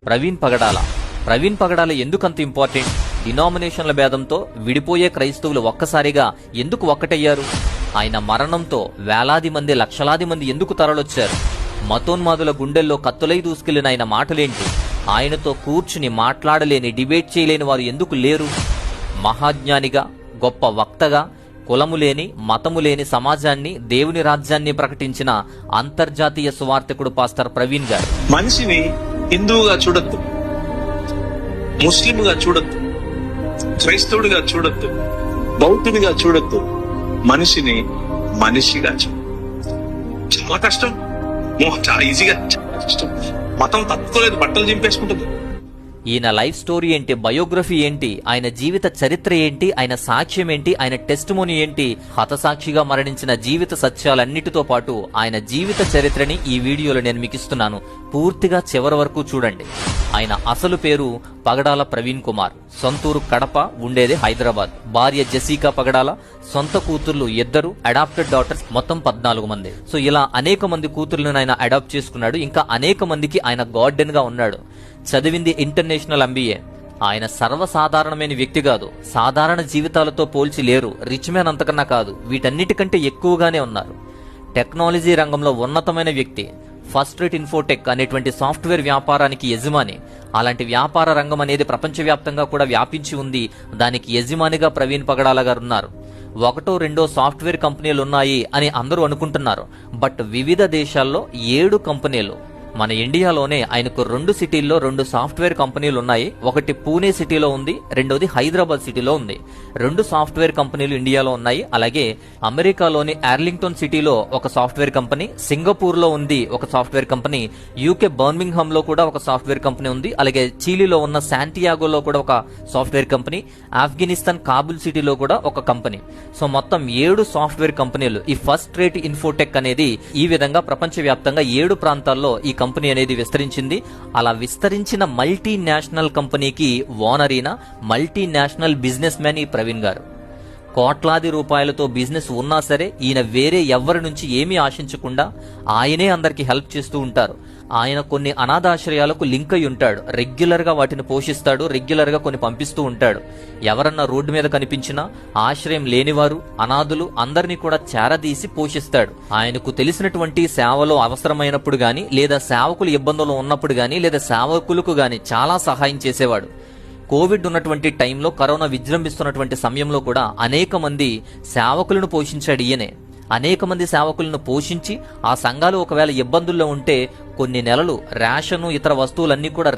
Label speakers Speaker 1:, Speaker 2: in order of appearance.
Speaker 1: ప్రవీణ్ పగడాల. ప్రవీణ్ పగడాల ఎందుకంత ఇంపార్టెంట్? డినామినేషన్ల భేదంతో విడిపోయే క్రైస్తవులు ఒక్కసారిగా ఎందుకు ఒక్కటయ్యారు? ఆయన మరణంతో వేలాది మంది లక్షలాది మంది ఎందుకు తరలొచ్చారు? మతోన్మాదుల గుండెల్లో కత్తులై దూసుకెళ్లిన ఆయన మాటలేంటి? ఆయనతో కూర్చుని మాట్లాడలేని, డిబేట్ చేయలేని వారు ఎందుకు లేరు? మహాజ్ఞానిగా, గొప్ప వక్తగా, కులము లేని, మతము లేని సమాజాన్ని, దేవుని రాజ్యాన్ని ప్రకటించిన అంతర్జాతీయ సువార్తికుడు పాస్టర్ ప్రవీణ్ గారు.
Speaker 2: మనిషిని హిందువుగా చూడొద్దు, ముస్లింగా చూడొద్దు, క్రైస్తవుడిగా చూడొద్దు, బౌద్ధుడిగా చూడొద్దు. మనిషిని మనిషిగా చూడు. చాలా కష్టం, చాలా ఈజీగా, చాలా కష్టం. మతం తట్టుకోలేదు, బట్టలు చింపేసుకుంటుంది.
Speaker 1: ఈయన లైఫ్ స్టోరీ ఏంటి, బయోగ్రఫీ ఏంటి, ఆయన జీవిత చరిత్ర ఏంటి, ఆయన సాక్ష్యం ఏంటి, ఆయన టెస్టిమోనీ ఏంటి, హతసాక్షిగా మరణించిన జీవిత సత్యాలన్నిటితో పాటు ఆయన జీవిత చరిత్రని ఈ వీడియోలో నేను మీకు ఇస్తున్నాను. పూర్తిగా చివరి వరకు చూడండి. ఆయన అసలు పేరు పగడాల ప్రవీణ్ కుమార్. సొంతూరు కడప, ఉండేది హైదరాబాద్. భార్య జెసికా పగడాల, సొంత కూతుర్లు 2, అడాప్టెడ్ డాటర్స్ మొత్తం 14 మంది. సో ఇలా అనేక మంది కూతుర్లను ఆయన అడాప్ట్ చేసుకున్నాడు. ఇంకా అనేక మందికి ఆయన గార్డెన్ గా ఉన్నాడు. చదివింది ఇంటర్నేషనల్ MBA. ఆయన సర్వసాధారణమైన వ్యక్తి కాదు. సాధారణ జీవితాలతో పోల్చి లేరు. రిచ్ మ్యాన్ అంతకన్నా కాదు, వీటన్నిటికంటే ఎక్కువగానే ఉన్నారు. టెక్నాలజీ రంగంలో ఉన్నతమైన వ్యక్తి. ఫస్ట్ రేట్ ఇన్ఫోటెక్ అనేటువంటి సాఫ్ట్వేర్ వ్యాపారానికి యజమాని. అలాంటి వ్యాపార రంగం అనేది ప్రపంచవ్యాప్తంగా కూడా వ్యాపించి ఉంది. దానికి యజమానిగా ప్రవీణ్ పగడాల గారు ఉన్నారు. 1, 2 సాఫ్ట్వేర్ కంపెనీలు ఉన్నాయి అని అందరూ అనుకుంటున్నారు. బట్ వివిధ దేశాల్లో 7 కంపెనీలు. మన ఇండియాలోనే ఆయనకు 2 సిటీల్లో 2 సాఫ్ట్వేర్ కంపెనీలు ఉన్నాయి. ఒకటి పూణే సిటీలో ఉంది, రెండోది హైదరాబాద్ సిటీలో ఉంది. 2 సాఫ్ట్వేర్ కంపెనీలు ఇండియాలో ఉన్నాయి. అలాగే అమెరికాలోని ఆర్లింగ్టన్ సిటీలో ఒక సాఫ్ట్వేర్ కంపెనీ, సింగపూర్ లో ఉంది ఒక సాఫ్ట్వేర్ కంపెనీ, UK బర్మింగ్హామ్ లో కూడా ఒక సాఫ్ట్వేర్ కంపెనీ ఉంది. అలాగే చిలీలో ఉన్న శాంటియాగోలో కూడా ఒక సాఫ్ట్వేర్ కంపెనీ, ఆఫ్ఘనిస్తాన్ కాబుల్ సిటీలో కూడా ఒక కంపెనీ. సో మొత్తం 7 సాఫ్ట్వేర్ కంపెనీలు. ఈ ఫస్ట్ రేట్ ఇన్ఫోటెక్ అనేది ఈ విధంగా ప్రపంచవ్యాప్తంగా 7 ప్రాంతాల్లో ఈ కంపెనీ అనేది విస్తరించింది. అలా విస్తరించిన మల్టీనేషనల్ కంపెనీకి ఓనర్ అయిన మల్టీనేషనల్ బిజినెస్ మ్యాన్ ఈ ప్రవీణ్ గారు. కోట్లాది రూపాయలతో బిజినెస్ ఉన్నా సరే ఈయన వేరే ఎవ్వరి నుంచి ఏమీ ఆశించకుండా ఆయనే అందరికి హెల్ప్ చేస్తూ ఉంటారు. ఆయన కొన్ని అనాథాశ్రయాలకు లింక్ అయి ఉంటాడు. రెగ్యులర్ గా వాటిని పోషిస్తాడు. రెగ్యులర్ గా కొన్ని పంపిస్తూ ఉంటాడు. ఎవరన్నా రోడ్డు మీద కనిపించినా, ఆశ్రయం లేనివారు, అనాథులు అందరినీ కూడా చేరదీసి పోషిస్తాడు. ఆయనకు తెలిసినటువంటి సేవలో అవసరమైనప్పుడు గాని, లేదా సేవకులు ఇబ్బందులు ఉన్నప్పుడు గాని, లేదా సేవకులకు గాని చాలా సహాయం చేసేవాడు. కోవిడ్ ఉన్నటువంటి టైంలో, కరోనా విజృంభిస్తున్నటువంటి సమయంలో కూడా అనేక మంది సేవకులను పోషించాడు ఈయనే. అనేక మంది సేవకులను పోషించి ఆ సంఘాలు ఒకవేళ ఇబ్బందుల్లో ఉంటే కొన్ని నెలలు రేషను, ఇతర వస్తువులన్నీ కూడా